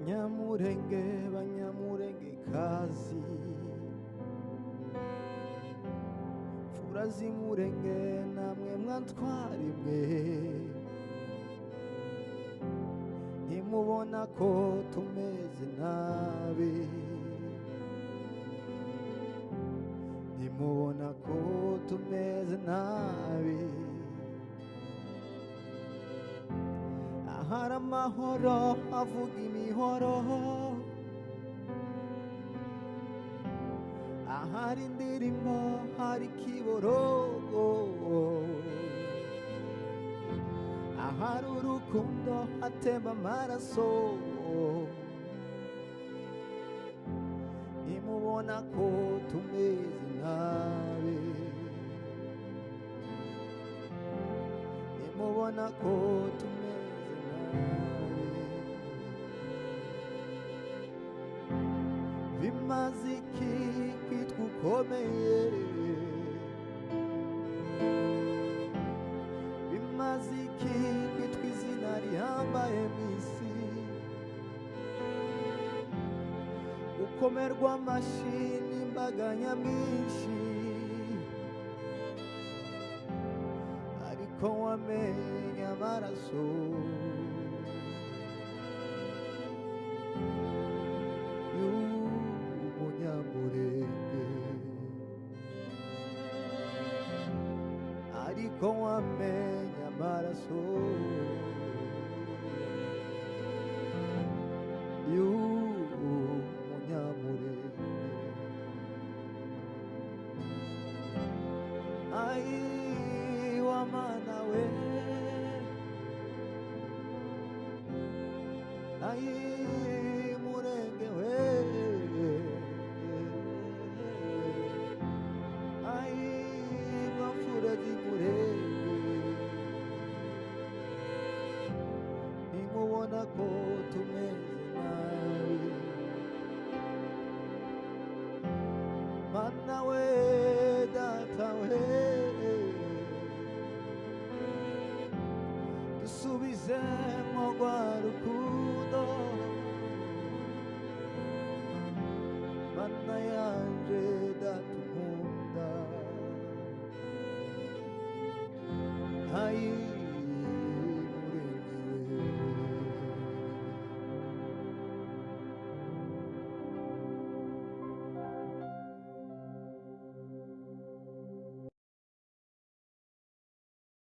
Banyamurenge, Banyamurenge kazi, mfura z'Imurenge namwe mwantwari mwe, ntimubona ko tumeze nabi, ntimubona ko tumeze nabi. Ahari amahoro avuga imihoro, ahari indirimbo hari kiborogo, ahari urukundo hatemba amaraso, ntimubona ko tumeze nabi, ntimubona ko tumeze nabi. Bimaze iki kwitwa ukomeye, bimaze iki kwitwa izina rihambaye mu isi, gukomerwa amashyi n'imbaga nyamwinshi, ariko wamenye amaraso y'Umunyamurenge, ariko wamenye amaraso y'Umunyamurenge. Ai wa mana we, ai Murenge we, ai mafura z'Imurenge, ntimubona ko tumeze nabi. Mana we, data we, dusubizemo rwa rukundo, mana yanje data unkunda. Ai